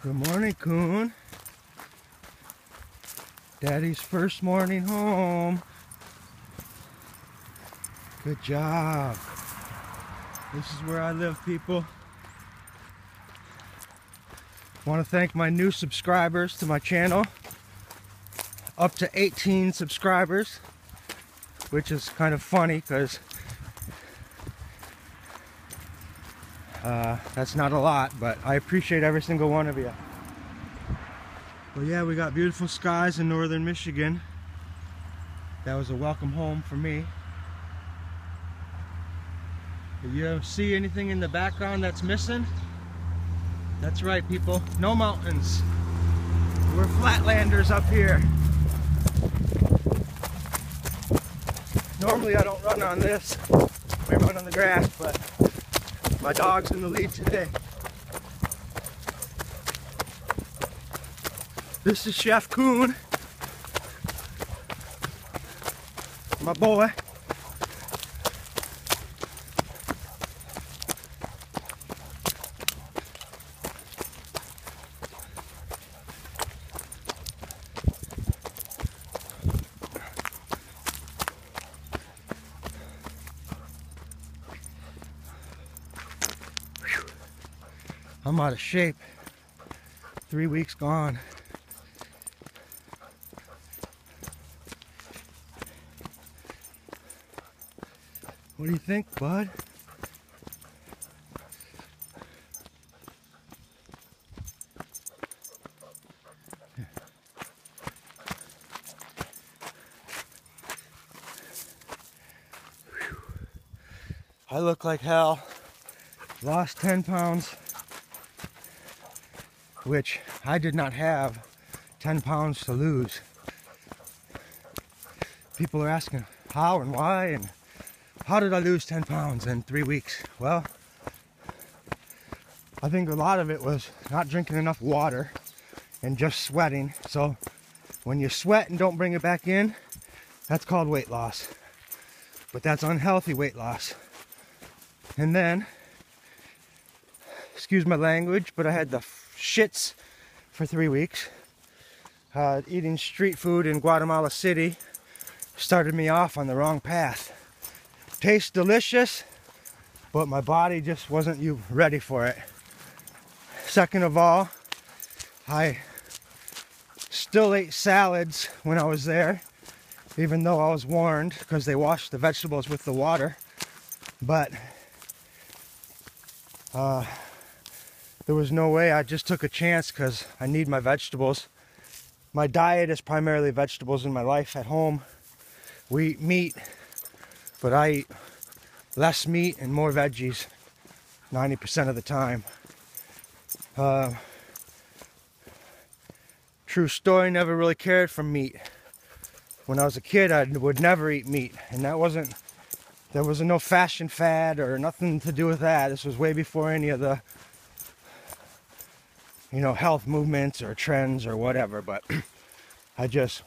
Good morning, Coon. Daddy's first morning home. Good job. This is where I live, people. I want to thank my new subscribers to my channel. Up to 18 subscribers, which is kind of funny because that's not a lot, but I appreciate every single one of you. Well, yeah, we got beautiful skies in northern Michigan. That was a welcome home for me. Do you see anything in the background that's missing? That's right, people. No mountains. We're flatlanders up here. Normally I don't run on this. I run on the grass, but my dog's in the lead today. This is Chef Coon, my boy. I'm out of shape. 3 weeks gone. What do you think, bud? I look like hell. Lost 10 pounds. Which I did not have 10 pounds to lose. People are asking how and why and how did I lose 10 pounds in 3 weeks? Well, I think a lot of it was not drinking enough water and just sweating. So when you sweat and don't bring it back in, that's called weight loss. But that's unhealthy weight loss. And then, excuse my language, but I had the shits for 3 weeks. Eating street food in Guatemala City started me off on the wrong path. Tastes delicious, but my body just wasn't ready for it. Second of all, I still ate salads when I was there, even though I was warned because they washed the vegetables with the water. But there was no way. I just took a chance because I need my vegetables. My diet is primarily vegetables in my life at home. We eat meat, but I eat less meat and more veggies 90% of the time. True story, never really cared for meat. When I was a kid, I would never eat meat, and there was no fashion fad or nothing to do with that. This was way before any of the health movements or trends or whatever. But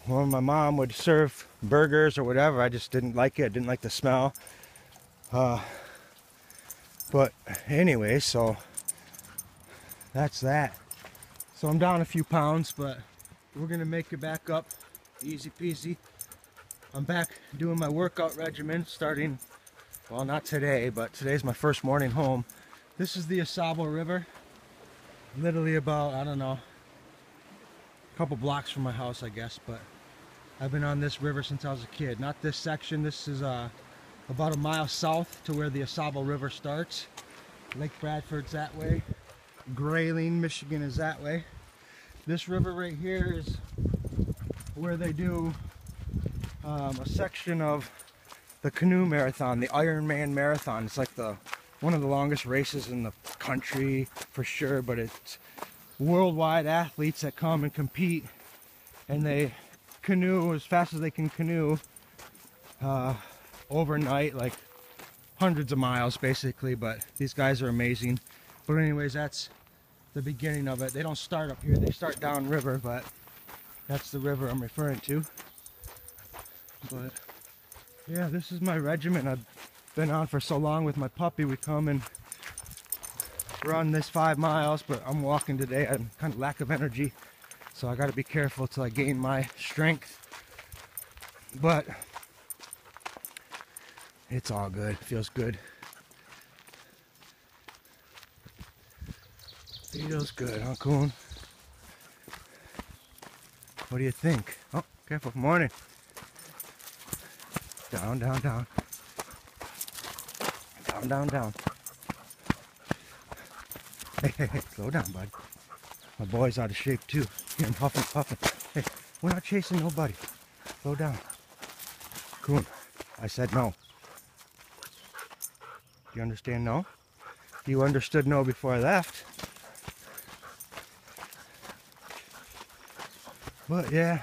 when my mom would serve burgers or whatever, I just didn't like it. I didn't like the smell. But anyway, so that's that. So I'm down a few pounds, but we're gonna make it back up easy peasy. I'm back doing my workout regimen starting, well, not today, but today's my first morning home. This is the Asabo River. Literally about, I don't know, a couple blocks from my house, I guess, but I've been on this river since I was a kid. Not this section. This is about a mile south to where the Asabo River starts. Lake Bradford's that way. Grayling, Michigan is that way. This river right here is where they do a section of the canoe marathon, the Ironman marathon. It's like one of the longest races in the country for sure, but it's worldwide athletes that come and compete, and they canoe as fast as they can canoe overnight, like hundreds of miles basically. But these guys are amazing. But anyways, that's the beginning of it. They don't start up here, they start downriver, but that's the river I'm referring to. But yeah, this is my regimen I've been on for so long with my puppy. We come and run this 5 miles, but I'm walking today. I'm kind of lack of energy, so I got to be careful till I gain my strength. But it's all good. Feels good. Feels good, huh, Coon? What do you think? Oh, careful. Morning. Down, down, down. Down, down, down. Hey, hey, hey, slow down, bud. My boy's out of shape, too. Getting puffing, puffing. Hey, we're not chasing nobody. Slow down. Coon, I said no. Do you understand no? You understood no before I left. But yeah.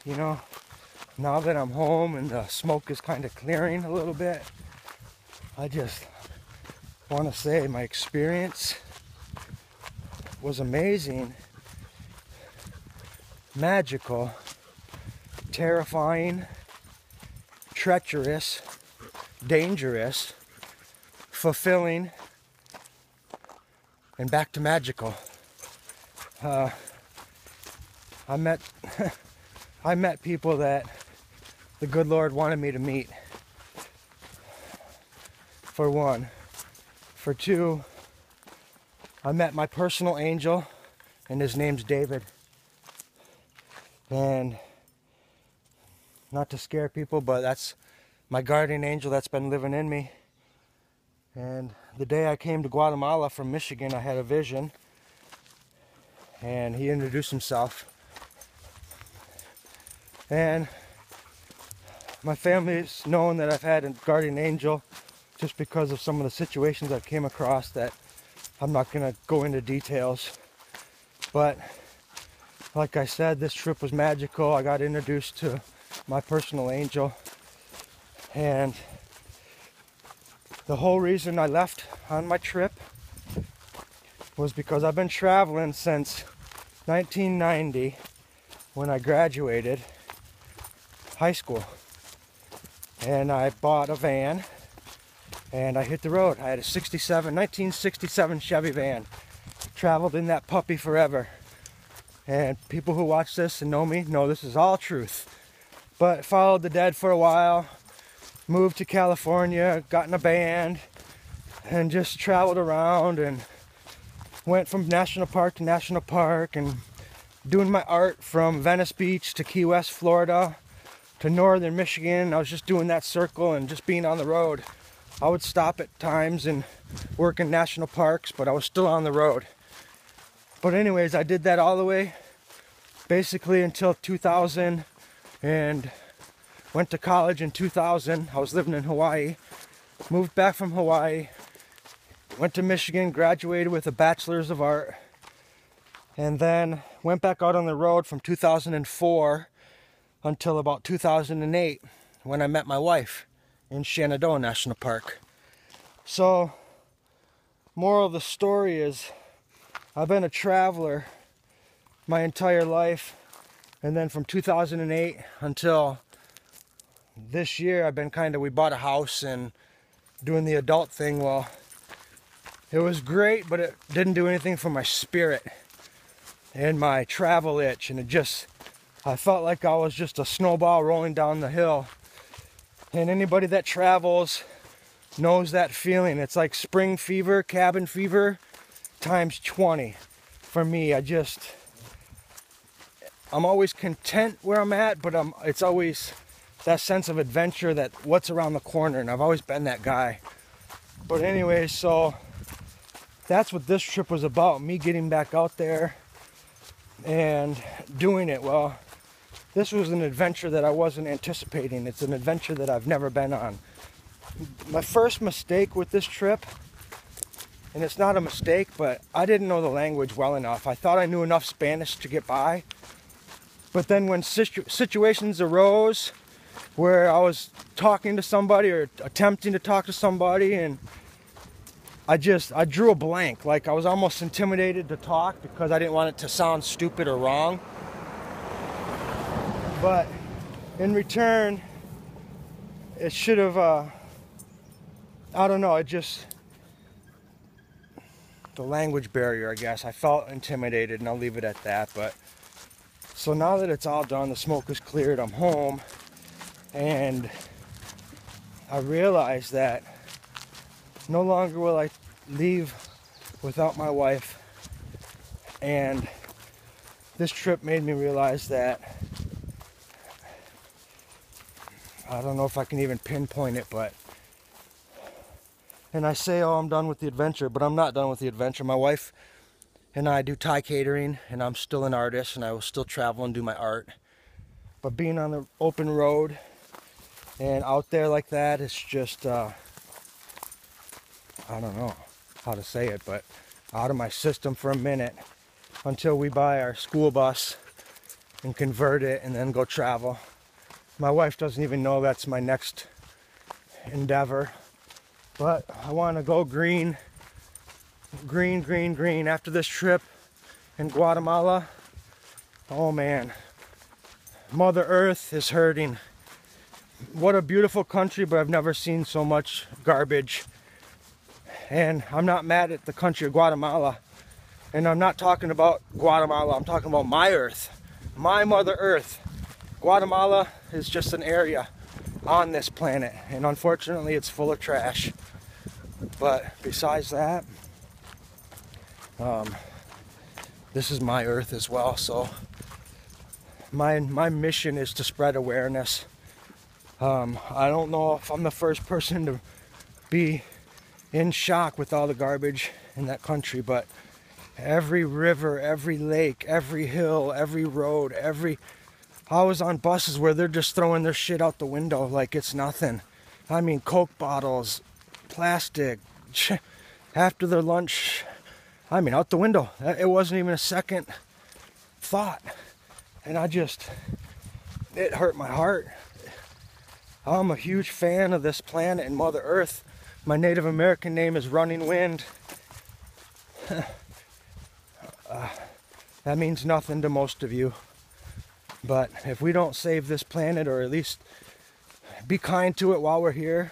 You know, now that I'm home and the smoke is kind of clearing a little bit, I just want to say my experience was amazing, magical, terrifying, treacherous, dangerous, fulfilling, and back to magical. I met I met people that the good Lord wanted me to meet. For one. For two, I met my personal angel, and his name's David. And not to scare people, but that's my guardian angel that's been living in me. And the day I came to Guatemala from Michigan, I had a vision, and he introduced himself. And my family's known that I've had a guardian angel just because of some of the situations I've came across that I'm not going to go into details. But like I said, this trip was magical. I got introduced to my personal angel. And the whole reason I left on my trip was because I've been traveling since 1990 when I graduated high school. And I bought a van and I hit the road. I had a 1967 Chevy van. Traveled in that puppy forever. And people who watch this and know me know this is all truth. But followed the dead for a while, moved to California, got in a band, and just traveled around and went from national park to national park and doing my art from Venice Beach to Key West, Florida, to northern Michigan. I was just doing that circle and just being on the road. I would stop at times and work in national parks, but I was still on the road. But anyways, I did that all the way basically until 2000, and went to college in 2000. I was living in Hawaii. Moved back from Hawaii, went to Michigan, graduated with a bachelor's of art, and then went back out on the road from 2004 until about 2008 when I met my wife in Shenandoah National Park. So, moral of the story is I've been a traveler my entire life, and then from 2008 until this year I've been we bought a house and doing the adult thing. Well, it was great, but it didn't do anything for my spirit and my travel itch, and I felt like I was just a snowball rolling down the hill. And anybody that travels knows that feeling. It's like spring fever, cabin fever, times 20. For me, I'm always content where I'm at, but it's always that sense of adventure, that what's around the corner, and I've always been that guy. But anyway, so that's what this trip was about, me getting back out there and doing it. Well, this was an adventure that I wasn't anticipating. It's an adventure that I've never been on. My first mistake with this trip, and it's not a mistake, but I didn't know the language well enough. I thought I knew enough Spanish to get by. But then when situations arose where I was talking to somebody or attempting to talk to somebody, and I drew a blank. Like I was almost intimidated to talk because I didn't want it to sound stupid or wrong. But in return, it should have, I don't know, it just, the language barrier, I guess. I felt intimidated, and I'll leave it at that. But so now that it's all done, the smoke is cleared, I'm home, and I realized that no longer will I leave without my wife. And this trip made me realize that, I don't know if I can even pinpoint it, but, and I say, oh, I'm done with the adventure, but I'm not done with the adventure. My wife and I do Thai catering, and I'm still an artist, and I will still travel and do my art. But being on the open road and out there like that, it's just, I don't know how to say it, but out of my system for a minute until we buy our school bus and convert it and then go travel. My wife doesn't even know that's my next endeavor, but I want to go green. After this trip in Guatemala. Oh man, Mother Earth is hurting. What a beautiful country, but I've never seen so much garbage. And I'm not mad at the country of Guatemala. And I'm not talking about Guatemala, I'm talking about my earth, my Mother Earth. Guatemala is just an area on this planet, and unfortunately it's full of trash. But besides that, this is my earth as well, so my mission is to spread awareness. I don't know if I'm the first person to be in shock with all the garbage in that country, but every river, every lake, every hill, every road, I was on buses where they're just throwing their shit out the window like it's nothing. I mean, Coke bottles, plastic, after their lunch, I mean, out the window. It wasn't even a second thought. And it hurt my heart. I'm a huge fan of this planet and Mother Earth. My Native American name is Running Wind. That means nothing to most of you. But if we don't save this planet, or at least be kind to it while we're here,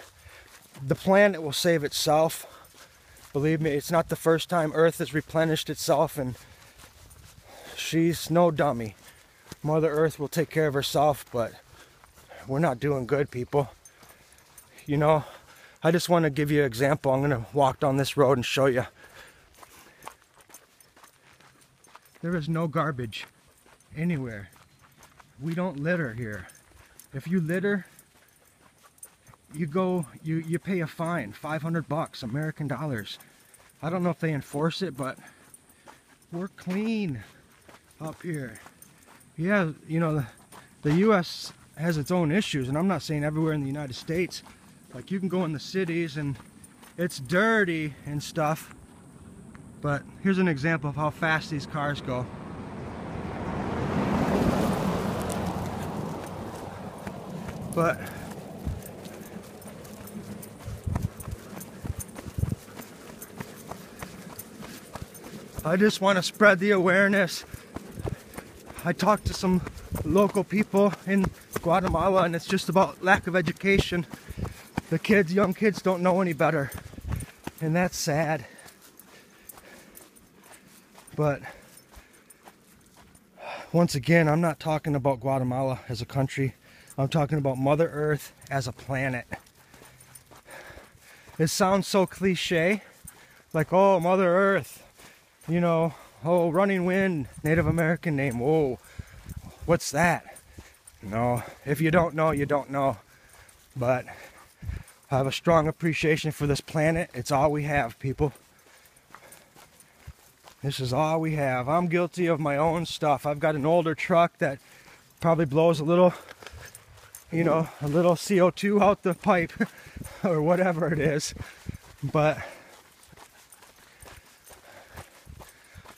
the planet will save itself. Believe me, it's not the first time Earth has replenished itself, and she's no dummy. Mother Earth will take care of herself, but we're not doing good, people. You know, I just want to give you an example. I'm going to walk down this road and show you. There is no garbage anywhere. We don't litter here. If you litter, you pay a fine, $500 American dollars. I don't know if they enforce it, but we're clean up here. Yeah, you know, the US has its own issues, and I'm not saying everywhere in the United States. Like, you can go in the cities and it's dirty and stuff, but here's an example of how fast these cars go. But I just want to spread the awareness. I talked to some local people in Guatemala, and it's just about lack of education. The kids, young kids, don't know any better, and that's sad. But once again, I'm not talking about Guatemala as a country. I'm talking about Mother Earth as a planet. It sounds so cliche, like, oh, Mother Earth, you know, oh, Running Wind, Native American name, whoa, what's that? No, if you don't know, you don't know. But I have a strong appreciation for this planet. It's all we have, people. This is all we have. I'm guilty of my own stuff. I've got an older truck that probably blows a little, you know, a little CO2 out the pipe or whatever it is. But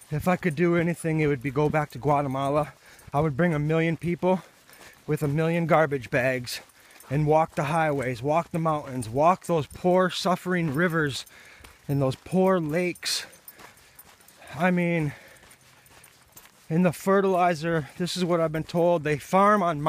if I could do anything, it would be go back to Guatemala. I would bring 1 million people with 1 million garbage bags and walk the highways, walk the mountains, walk those poor suffering rivers and those poor lakes. I mean, in the fertilizer, this is what I've been told, they farm on